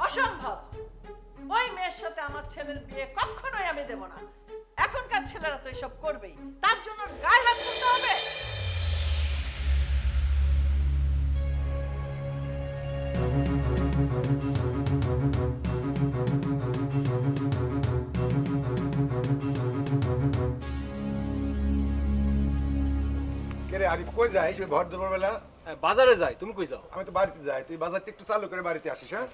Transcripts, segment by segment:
অসম্ভব। ওই মেয়ের সাথে আমার ছেলের বিয়ে কখনোই আমি দেব না। এখনকার ছেলেরা তো এসব করবেই, তার জন্য গায়ে হাত তুলতে হবে? রে আরিফ কই যাইস ওই ভর দুপুরবেলা? বাজারে যাই, তুমি কই যাও? আমি তো বাড়িতে যাই, তুই বাজারতে একটু চালু করে বাড়িতে আসিস। হ্যাঁ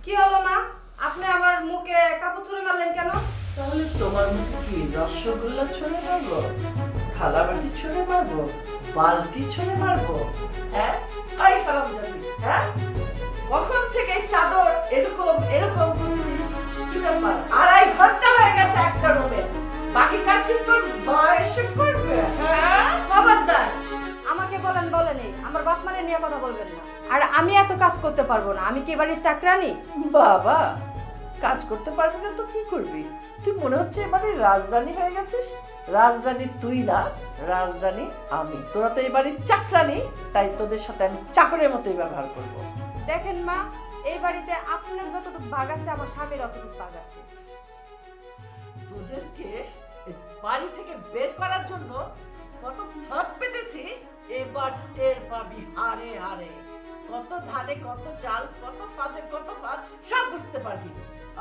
কি হলো মা, আপনি আমার মুখে কাপড় ছুঁড়ে মারলেন কেন? তাহলে তোমার মুখে কি রসগোল্লা ছুঁড়ে মারবো, থালা বাটি ছুঁড়ে মারবো, বালতি ছুঁড়ে মারবো? হ্যাঁ তাই হারামজাদি, হ্যাঁ? কখন থেকে এই চাদর এরকম এরকম করছিস? কি ব্যাপার? 2.5 ঘন্টা হয়ে গেছে একটা রুমে, বাকি কাজ কি তোর মা এসে করবে? হ্যাঁ খবরদার, আমাকে বলেন বলেনই, আমার বাপ মারে নিয়ে কথা বলবেন না। আর আমি এত কাজ করতে পারবো না, আমি কি বাড়ির চাকরানি? বাবা, কাজ করতে পারবি না তো কি করবি? তুই মনে হচ্ছে এবারে রাজরানী হয়ে গেছিস। রাজরানী তুই না, রাজরানী আমি। তোরা তো এবারে চাকরানি, তাই তোদের সাথে আমি চাকরের মতোই ব্যবহার করব। দেখেন মা, এই বাড়িতে আপনার যতটুকু ভাগ আছে আমার স্বামীর অতটুকু ভাগ আছে। তোদেরকে এই বাড়ি থেকে বের করার জন্য কত ফাঁদ পেতেছি, এবার টের পাবি হারে হারে। কত ধানে কত চাল, কত ফাঁদে কত ফাঁদ, সব বুঝতে পারবি।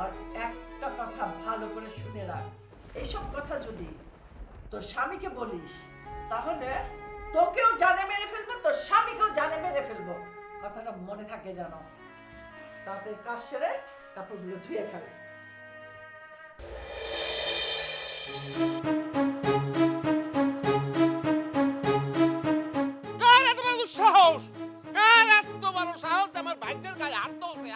আর একটা কথা ভালো করে শুনে রাখ, এইসব কথা যদি তোর স্বামীকে বলিস তাহলে তোকেও জানে মেরে ফেলবো, তোর স্বামীকেও জানে মেরে ফেলবো। কথাটা মনে থাকে জানো। তাদের কাজ সেরে কাপড়গুলো ধুয়ে ফেল। কার এত বড় সাহস? কার এত বড় সাহস আমার ভাগ্যের গায়ে হাত তুলছে?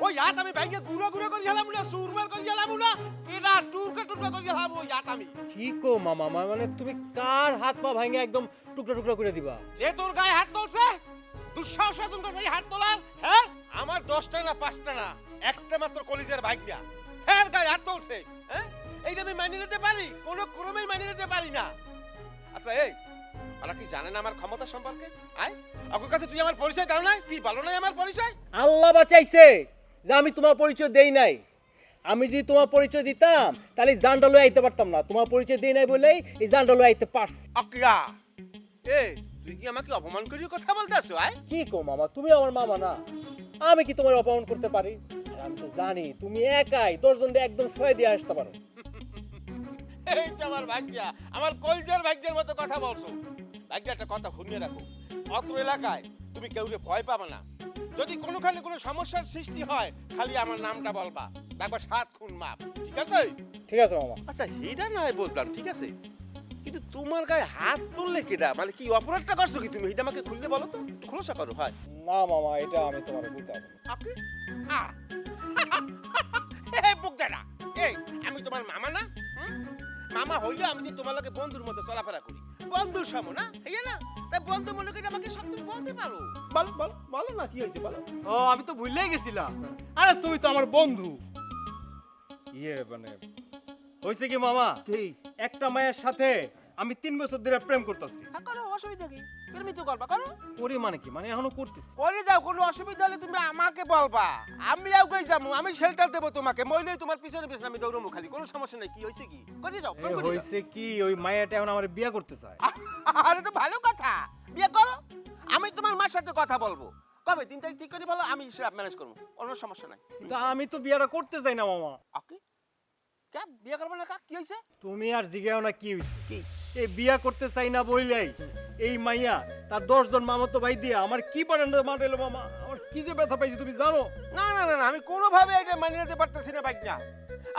ওই হাত আমি ভাগ্যে গুঁড়ো গুঁড়ো করে গেলাম না, সুরমার করে গেলাম না, এটা টুকরা টুকরা করে গেলাম ওই হাত আমি। কি কো মামা, মানে তুমি কার হাত পা ভাঙে একদম টুকরা টুকরা করে দিবা? যে তোর গায়ে হাত তুলছে, দুঃসাহস সাজন করছে এই হাত তোলার। হ্যাঁ, আমার 10টা না 5টা না, একটা মাত্র কলিজার ভাগ্যা, হ্যাঁ গায়ে হাত তুলছে। হ্যাঁ, এইটা আমি মানিয়ে নিতে পারি? কোনো ক্রমেই মানিয়ে নিতে পারি না। আচ্ছা এই, ওরা কি জানে না আমার ক্ষমতা সম্পর্কে? আপনার কাছে তুই আমার পরিচয় দাও না, কি ভালো নাই আমার পরিচয়? আল্লাহ বাঁচাইছে যে আমি তোমার পরিচয় দেই নাই। আমি যদি তোমার পরিচয় দিতাম তাহলে জান্ডালয়ে আইতে পারতাম না। তোমার পরিচয় দেই নাই বলেই এই জান্ডালয়ে আইতে পারছি। আকিয়া, এই তুই কি আমাকে অপমান করিয়ে কথা বলতেছ? কি কো মামা, তুমি আমার মামা না? আমি কি তোমার অপমান করতে পারি? আর আমি তো জানি তুমি একাই 10 জনকে একদম সয়ে দিয়ে আসতে পারো। এই তো আমার ভাগ্যা, আমার কলজার ভাগ্যের মতো কথা বলছো। ভাগ্যা, একটা কথা শুনিয়ে রাখো, অত্র এলাকায় তুমি কেউরে ভয় পাবে না। যদি কোনোখানে কোনো সমস্যার সৃষ্টি হয়, খালি আমার নামটা বলবা, দেখবা 7 খুন মাপ। ঠিক আছে? ঠিক আছে মামা। আচ্ছা এটা না হয় বুঝলাম, ঠিক আছে, কিন্তু তোমার গায়ে হাত তুললে কেডা? মানে কি অপরাধটা করছো কি তুমি? এটা আমাকে খুলতে বলো তো, একটু খোলসা করো। হয় না মামা, এটা আমি তোমার বলতে পারবো না। ওকে, বুকদানা, এই আমি তোমার মামা না? মামা হইলে আমি তো তোমার লগে বন্ধুর মতো চলাফেরা করি, বন্ধুর সামনে না, এই না? তাই বন্ধু মনে করে আমাকে সব তুমি বলতে পারো। বলো বলো বলো না, কি হয়েছে বলো। ও, আমি তো ভুলেই গেছিলাম। আরে তুমি তো আমার বন্ধু। মানে হইছে কি মামা, কি একটা মায়ের সাথে আমি 3 বছর ধরে প্রেম করতেছি। করো, অসুবিধা কি? প্রেমই তো করবা, করো। ওরে মানে কি, মানে এখনো করতেছি। করে যাও, কোনো অসুবিধা হলে তুমি আমাকে বলবা, আমি আগে যাবো, আমি শেল্টার দেবো তোমাকে। মইলেই তোমার পিছনে পিছনে আমি দৌড়মু, খালি কোনো সমস্যা নাই। কি হয়েছে কি? করে যাও, প্রেম করে যাও। হইছে কি, ওই মায়াটা এখন আমার বিয়ে করতে চায়। আরে তো ভালো কথা, বিয়ে করো। আমি তোমার মার সাথে কথা বলবো। কবে? 3 তারিখ ঠিক করে বলো, আমি সব ম্যানেজ করবো, কোনো সমস্যা নাই। কিন্তু আমি তো বিয়েটা করতে চাই না মামা। ওকে, কে বিয়ে করবে না? কি হয়েছে? তুমি আর জিগাও না কি হইছে। এই বিয়ে করতে চাই না বইলাই এই মাইয়া তার 10 জন মামাতো ভাই দিয়া আমার কি পারেন মারাইলো মামা, আমার কি যে ব্যথা পাইছি তুমি জানো? না না না না, আমি কোনোভাবে এটা মানিয়ে নিতে পারতেছি না ভাইগনা।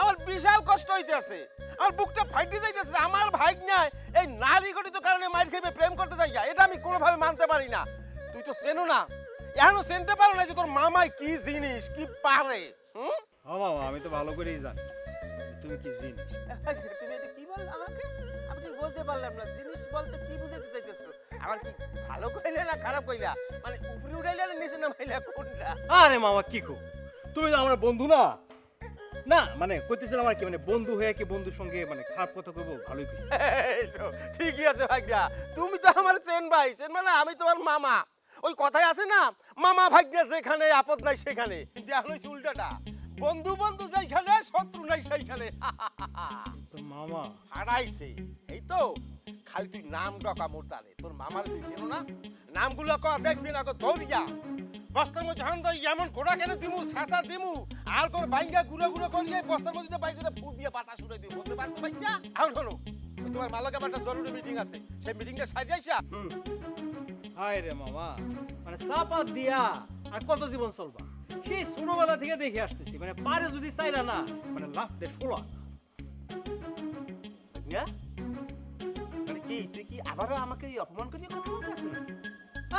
আমার বিশাল কষ্ট হইতেছে, আমার বুকটা ফাইটে যাইতেছে। আমার ভাইগনা এই নারী গঠিত কারণে মাইর খেয়ে প্রেম করতে যাই, এটা আমি কোনোভাবে মানতে পারি না। তুই তো চেনো না, এখনো চিনতে পারো না যে তোর মামাই কি জিনিস, কি পারে। হ্যাঁ মামা, আমি তো ভালো করেই জানি তুমি কি জিনিস। তুমি এটা কি বললে আমাকে? আমি ঠিক বুঝতে পারলাম না, জিনিস বলতে কি বুঝাইতে চাইতেছো? আমার কি ভালো কইলা না খারাপ কইলা, মানে উপরে উঠাইলা না নিচে নামাইলা, কোনটা? আরে মামা কি কো, তুমি তো আমার বন্ধু না। না মানে কইতেছিলাম আর কি, মানে বন্ধু হয়ে কি বন্ধুর সঙ্গে মানে খারাপ কথা কইবো, ভালোই কইছি। এই তো ঠিকই আছে ভাইগা, তুমি তো আমার চেন ভাই, চেন মানে আমি তোমার মামা। ওই কথাই আছে না, মামা ভাগ্যে যেখানে আপদ নাই সেখানে। কিন্তু এখন হইছে উল্টাটা, বন্ধু বন্ধু যেখানে শত্রু নাই সেইখানে। তো মামা হারাইছে এই তো, খালি তুই নাম ডকা মোরতানে, তোর মামার তুই চেনো না? নামগুলো ক দেখবি না, ধরিয়া বস্তার মধ্যে ধান দেয়, এমন ঘোড়া কেন দিমু, শেষা দিমু, আর কোন বাইঙ্গা গুঁড়ো গুঁড়ো করিয়ে বস্তার মধ্যে বাইক করে ফু দিয়ে পাতা শুনে দিই, বলতে পারছো বাইঙ্গা? এখন শোনো, তোমার মালকে একটা জরুরি মিটিং আছে, সেই মিটিংটা সাজিয়েছা। হায় রে মামা, মানে চাপা দিয়া আর কত জীবন চলবা? সেই ছোটবেলা থেকে দেখে আসতেছি, মানে পারে যদি চাইরা না, মানে লাফ দে ষোলা। মানে কি তুই কি আবারও আমাকে অপমান করিয়ে কথা বলতেছিস?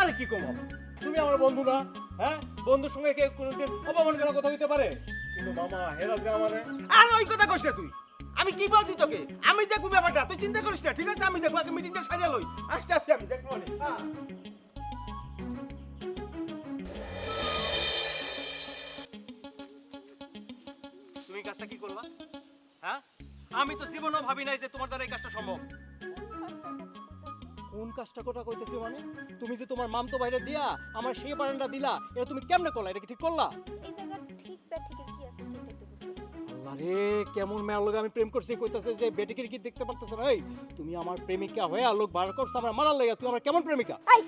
আরে কি কম, তুমি আমার বন্ধু না? হ্যাঁ, বন্ধুর সঙ্গে কে কোনোদিন অপমান করার কথা হইতে পারে? কিন্তু মামা হেরা যে আমারে। আর ওই কথা কইছ না তুই, আমি কি বলছি তোকে? আমি দেখবো ব্যাপারটা, তুই চিন্তা করিস না, ঠিক আছে? আমি দেখবো, আগে মিটিংটা সাজিয়ে লই, আস্তে আস্তে আমি দেখবো। তুমি কাজটা কি করবা? হ্যাঁ, আমি তো জীবনেও ভাবি নাই যে তোমার দ্বারা এই কাজটা সম্ভব। কোন কাজটা কথা কইতেছি মানে? তুমি যে তোমার মামতো বাইরে দিয়া আমার সেই বারান্দা দিলা, এটা তুমি কেমনে করলা? এটা কি ঠিক করলা? এই জায়গা ঠিক ব্যাঠিকের কি আছে সেটা একটু বুঝতেছি। আল্লাহ রে, কেমন মেয়ের লগে আমি প্রেম করছি, কইতাছে যে বেটিকে কি দেখতে পারতেছ না? এই তুমি আমার প্রেমিকা হয়ে আর লোক বার করছ আমার মারার লাগা, তুই আমার কেমন প্রেমিকা? এই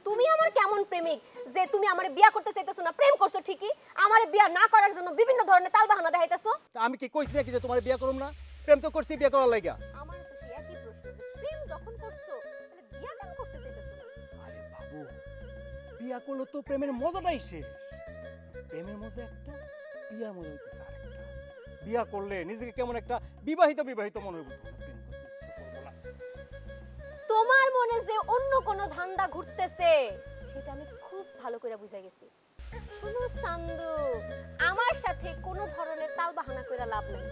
তুমি আমার কেমন প্রেমিক যে তুমি আমারে বিয়া করতে চাইতেছো না? প্রেম করছো ঠিকই, আমারে বিয়া না করার জন্য বিভিন্ন ধরনের তালবাহানা দেখাইতেছো। তা আমি কি কইছি নাকি যে তোমার বিয়া করুম না? প্রেম তো করছি বিয়া করার লাগা। আমার তো সেই একই প্রশ্ন, প্রেম যখন করছো তাহলে বিয়া কেন করতে চাইতেছো না? আরে বাবু, বিয়া করলে তো প্রেমের মজাটাই শেষ। প্রেমের মজা একটা, বিয়ার মজা হইতেছে আরেকটা। বিয়া করলে নিজেকে কেমন একটা বিবাহিত বিবাহিত মনে হইব। প্রেম করতে ইচ্ছে করবো না। তোমার মনে যে অন্য কোনো ধান্দা ঘুরতেছে সেটা আমি খুব ভালো করে বুঝে গেছি। শোনো সান্দু, আমার সাথে কোনো ধরনের তালবাহানা কইরা লাভ নাই।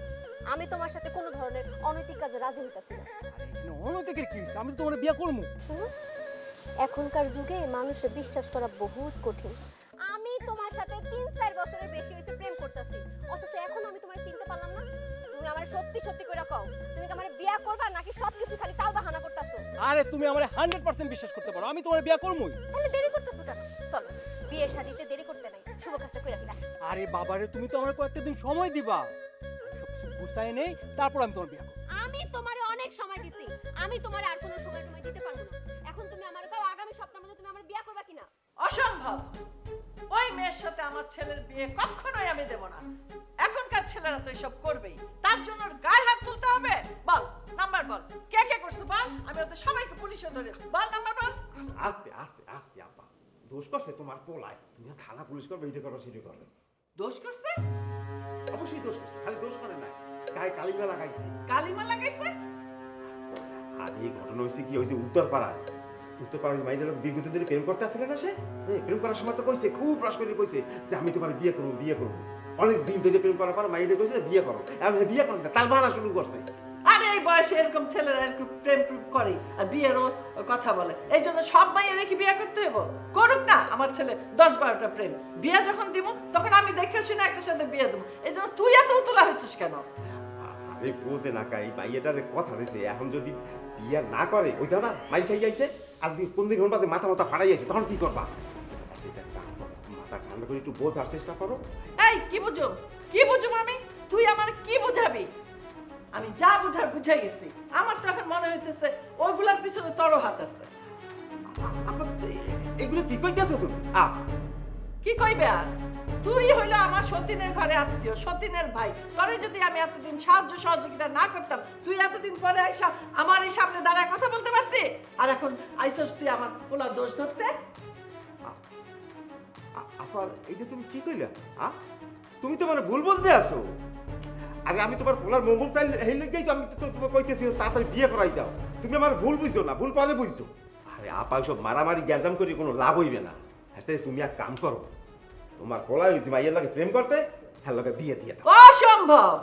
আমি তোমার সাথে কোনো ধরনের অনৈতিক কাজে রাজি হইতাছি না। আরে এখানে অনৈতিকের কি হইছে? আমি তো তোমার বিয়া করবো। হুম? এখনকার যুগে মানুষের বিশ্বাস করা বহুত কঠিন। আমি তোমার সাথে 3-4 বছরের বেশি হইছে প্রেম করতেছি, অথচ এখন আমি তোমার চিনতে পারলাম না। তুমি আমারে সত্যি সত্যি কইরা কও, তুমি কি আমারে বিয়া করবা নাকি সবকিছু খালি তালবাহানা করতেছো? আরে তুমি আমারে 100% বিশ্বাস করতে পারো, আমি তোমার বিয়া করবোই। তাহলে দেরি করতেছো কেন? চলো বিয়ে শাদীতে দেরি করতে নাই, শুভ কাজটা কইরা ফেলা। আরে বাবারে, তুমি তো আমার কয়েকটা দিন সময় দিবা, সবকিছু গুছাই নেই, তারপর আমি তোমার বিয়া করব। আমি তোমারে অনেক সময় দিছি, আমি তোমারে আর কোনো সময় দিতে পারবো না। এখন তুমি আমারে কও আগামী সপ্তাহের মধ্যে তুমি আমার বিয়া করবা কিনা? অসম্ভব। ওই মেয়ের সাথে আমার ছেলের বিয়ে কখনোই আমি দেব না। এখনকার ছেলেরা তো এসব করবেই, তার জন্য ওর গায়ে হাত তুলতে হবে? বল নাম্বার বল, কে কে করছে বল, আমি ওদের সবাইকে পুলিশে ধরে বল নাম্বার বল। আস্তে আস্তে আস্তে আপা, দোষ করছে তোমার পোলায়, তুমি থানা পুলিশ করবে, এটা করবে সেটা করবে। দোষ করছে? অবশ্যই দোষ করছে, খালি দোষ করে নাই, গায়ে কালিমা লাগাইছে। কালিমা লাগাইছে? আর এই ঘটনা হয়েছে কি হয়েছে উত্তরপাড়ায়। উত্তরপাড়ার মাইন্ডের লোক দীর্ঘ দিন ধরে প্রেম করতে আসলে না সে, প্রেম করার সময় তো কইছে, খুব রস করে কইছে যে আমি তোমার বিয়ে করবো বিয়ে করবো। অনেক দিন ধরে প্রেম করার পর মাইন্ডে কইছে বিয়ে করো, এখন বিয়ে করো না, তার বাহানা শুরু করছে। আরে এই বয়সে এরকম ছেলেরা এরকম প্রেম করে আর বিয়েরও কথা বলে, এই জন্য সব মাইয়েরা কি বিয়ে করতে হইব? করুক না আমার ছেলে 10-12টা প্রেম, বিয়ে যখন দিব তখন আমি দেখে শুনে একটা সাথে বিয়ে দেবো। এই জন্য তুই এত উতলা হয়েছিস কেন? আরে বোঝে না কাই, মাইয়াটারে কথা দিছে, এখন যদি বিয়ে না করে ওইটা না মাই খাই যাইছে, আর কোন দিন বাদে মাথা মাথা ফাড়াই যাইছে, তখন কি করবা? মাথা ঠান্ডা করে একটু বোঝার চেষ্টা করো। এই কি বুঝুম, কি বুঝুম আমি? তুই আমার কি বুঝাবি? আমি যা বুঝার বুঝে গেছি। আমার তো এখন মনে হইতেছে ওইগুলার পিছনে তোরও হাত আছে। এগুলো কি কইতেছো তুমি? কি কইবে আর? তুই হইলো আমার সতীনের ঘরে আত্মীয়, সতীনের ভাই। তোরে যদি আমি এতদিন সাহায্য সহযোগিতা না করতাম, তুই এতদিন পরে আইসা আমার এই সামনে দাঁড়ায় কথা বলতে পারতি? আর এখন আইসস তুই আমার পোলা দোষ ধরতে? আপার এই যে তুমি কি কইলা? তুমি তো মানে ভুল বলতে আছো। আরে আমি তোমার পোলার মঙ্গল চাই এই লেগেই তো আমি তো তোমাকে কইতেছি তাড়াতাড়ি বিয়ে করাই দাও। তুমি আমার ভুল বুঝছো না, ভুল পালে বুঝছো। আরে আপা সব মারামারি গ্যাজাম করে কোনো লাভ হইবে না। হাতে তুমি এক কাম করো, তোমার পোলা ওই যে মাইয়ের লাগে প্রেম করতে, হ্যাঁ লগে বিয়ে দিয়ে দাও। অসম্ভব।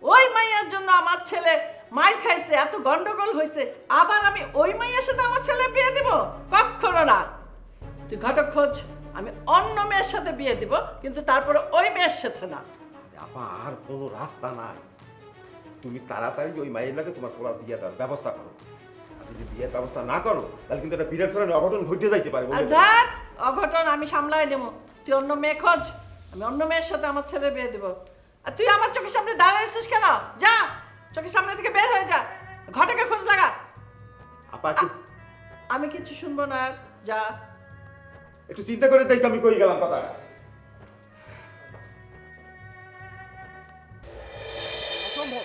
ওই মাইয়ার জন্য আমার ছেলে মাই খাইছে, এত গন্ডগোল হয়েছে, আবার আমি ওই মাইয়ার সাথে আমার ছেলে বিয়ে দিব? কখনো না। তুই ঘটক খোঁজ, আমি অন্য মেয়ের সাথে বিয়ে দিব, কিন্তু তারপরে ওই মেয়ের সাথে না। আপা আর কোনো রাস্তা নাই, তুমি তাড়াতাড়ি ওই মাইয়ের লাগে তোমার পোলার বিয়ে দেওয়ার ব্যবস্থা করো। আর যদি বিয়ের ব্যবস্থা না করো তাহলে কিন্তু একটা বিরাট ধরনের অঘটন ঘটে যাইতে পারে। আর দেখ, অঘটন আমি সামলাই নেব। তুই অন্য মেয়ে খোঁজ, আমি অন্য মেয়ের সাথে আমার ছেলে বিয়ে দিব। আর তুই আমার চোখের সামনে দাঁড়াইছিস কেন? যা, চোখের সামনে থেকে বের হয়ে যা, ঘটকে খোঁজ লাগা। আপা আমি কিছু শুনবো না আর, যা। একটু চিন্তা করে তাই তো আমি কই গেলাম কথা। অসম্ভব,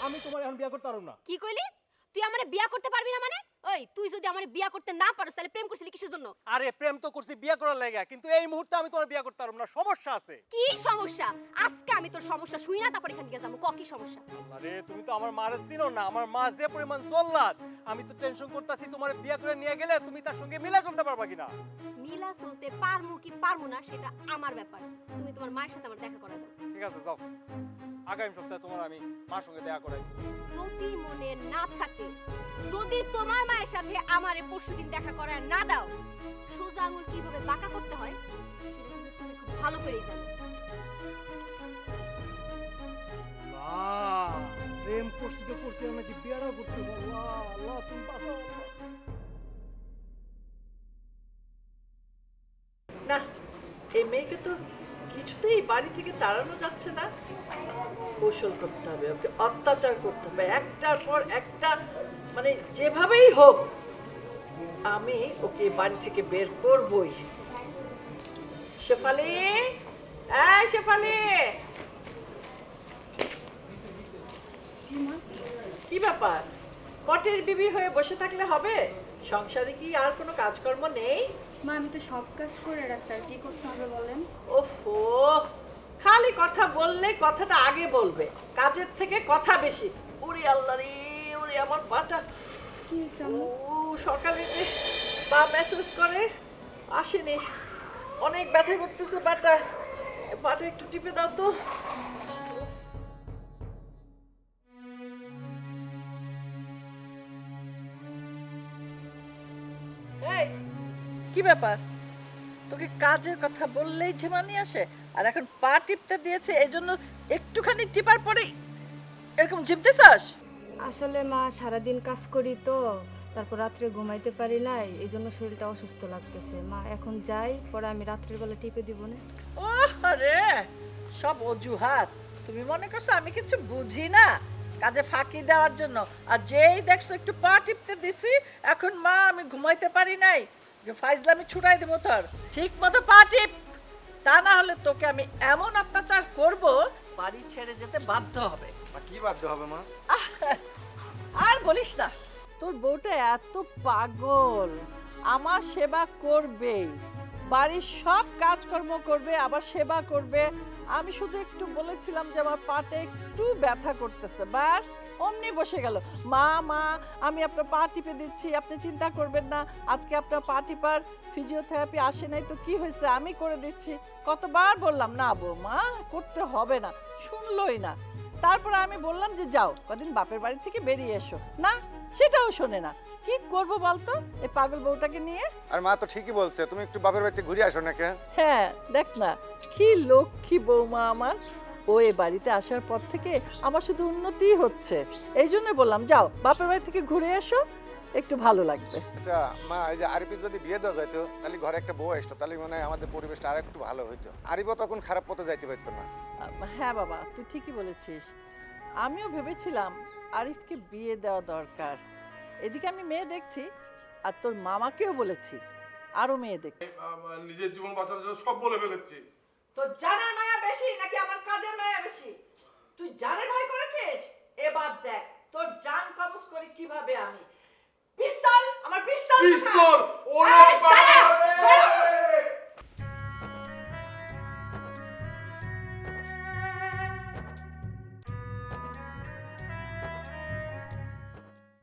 আমি তোমার এখন বিয়ে করতে পারব না। কি কইলি? তুই আমারে বিয়া করতে পারবি না মানে? ওই তুই যদি আমারে বিয়া করতে না পারোস তাহলে প্রেম করছিলি কিসের জন্য? আরে প্রেম তো করছি বিয়ে করার লাগা, কিন্তু এই মুহূর্তে আমি তোমার বিয়ে করতে পারব না, সমস্যা আছে। কি সমস্যা? আজকে আমি তোর সমস্যা শুই না তারপর এখান থেকে যাবো। ক কি সমস্যা? আরে তুমি তো আমার মারে চিনো না, আমার মা যে পরিমাণ জল্লাদ। আমি তো টেনশন করতেছি তোমার বিয়ে করে নিয়ে গেলে তুমি তার সঙ্গে মিলা চলতে পারবা কিনা। মিলা চলতে পারমু কি পারমু না সেটা আমার ব্যাপার। তুমি তোমার মায়ের সাথে আমার দেখা করা দাও। ঠিক আছে যাও, আগামী সপ্তাহে তোমার আমি মার সঙ্গে দেখা করাই দিব। যদি মনে না থাকে, যদি তোমার মায়ের সাথে আমারে পরশুদিন দেখা করায় না দাও, সোজা আঙুল কিভাবে বাঁকা করতে হয় সেটা কিন্তু তুমি খুব ভালো করেই জানো। প্রেম করছি তো করছি, নাকি বিয়েটা করতে আল্লাহ আল্লাহ তুমি বাঁচাও আল্লাহ। না, এই মেয়েকে তো কিছুতেই বাড়ি থেকে তাড়ানো যাচ্ছে না। কৌশল করতে হবে, ওকে অত্যাচার করতে হবে, একটার পর একটা, মানে যেভাবেই হোক আমি ওকে বাড়ি থেকে বের করবই। শেফালি, এই শেফালি, কি ব্যাপার? পটের বিবি হয়ে বসে থাকলে হবে? সংসারে কি আর কোনো কাজকর্ম নেই? মা আমি তো সব কাজ করে রাখছি, আর কি করতে হবে বলেন? ওফো, খালি কথা বললে কথাটা আগে বলবে, কাজের থেকে কথা বেশি। ওরে আল্লাহ রে, ওরে আমার পাটা। কি হয়েছে ও সকালে যে পা মেসেজ করে আসেনি, অনেক ব্যথা করতেছে পাটা। পাটা একটু টিপে দাও তো। এই, কি ব্যাপার? তোকে কাজের কথা বললেই ঝিমানি আসে, আর এখন পা টিপতে দিয়েছে এই জন্য একটুখানি টিপার পরেই এরকম ঝিমতেছাস? আসলে মা সারাদিন কাজ করি তো, তারপর রাত্রে ঘুমাইতে পারি নাই, এই জন্য শরীরটা অসুস্থ লাগতেছে। মা এখন যাই, পরে আমি রাত্রের বেলা টিপে দিব না। ও আরে, সব অজুহাত। তুমি মনে করছো আমি কিছু বুঝি না? কাজে ফাঁকি দেওয়ার জন্য। আর যেই দেখছো একটু পা টিপতে দিছি, এখন মা আমি ঘুমাইতে পারি নাই, যে ফাইজলামি ছুটাই দেবো তোর। ঠিক মতো পা টিপ, তা না হলে তোকে আমি এমন অত্যাচার করব বাড়ি ছেড়ে যেতে বাধ্য হবে। কি বাধ্য হবে মা? আর বলিস না, তোর বউটা এত পাগল, আমার সেবা করবেই, বাড়ির সব কাজকর্ম করবে, আবার সেবা করবে। আমি শুধু একটু বলেছিলাম যে আমার পাতে একটু ব্যথা করতেছে, ব্যাস অমনি বসে গেল। মা মা আমি আপনার পা টিপে দিচ্ছি, আপনি চিন্তা করবেন না, আজকে আপনার পা টিপার ফিজিওথেরাপি আসে নাই তো কি হয়েছে, আমি করে দিচ্ছি। কতবার বললাম না বৌমা, করতে হবে না, শুনলই না। তারপরে আমি বললাম যে যাও কদিন বাপের বাড়ি থেকে বেরিয়ে এসো, না সেটাও শোনে না। কি করব বলতো এই পাগল বউটাকে নিয়ে? আর মা তো ঠিকই বলছে, তুমি একটু বাপের বাড়িতে ঘুরে আসো নাকি? হ্যাঁ দেখ না, কি লক্ষ্মী বৌমা আমার। ও এ বাড়িতে আসার পর থেকে আমার শুধু উন্নতিই হচ্ছে, এই জন্য বললাম যাও বাপের বাড়ি থেকে ঘুরে এসো, একটু ভালো লাগবে। আচ্ছা মা, এই যে আরিফের যদি বিয়ে দেওয়া যেত তাহলে ঘরে একটা বউ আসতো, তাহলে মনে হয় আমাদের পরিবেশটা আর একটু ভালো হইতো। আরিফও তখন খারাপ পথে যাইতে পারতো না। হ্যাঁ বাবা, তুই ঠিকই বলেছিস। আমিও ভেবেছিলাম আরিফকে বিয়ে দেওয়া দরকার। এদিকে আমি মেয়ে দেখছি, আর তোর মামাকেও বলেছি আরো মেয়ে দেখ। নিজের জীবন বাঁচানোর জন্য সব বলে ফেলেছি। তোর জানের মায়া বেশি নাকি আমার কাজের মায়া বেশি? তুই জানের ভয় করেছিস, এবার দেখ তোর জান কবজ করি কিভাবে আমি। পিস্তল, আমার পিস্তল। পিস্তল! ওরে এই, বাবা!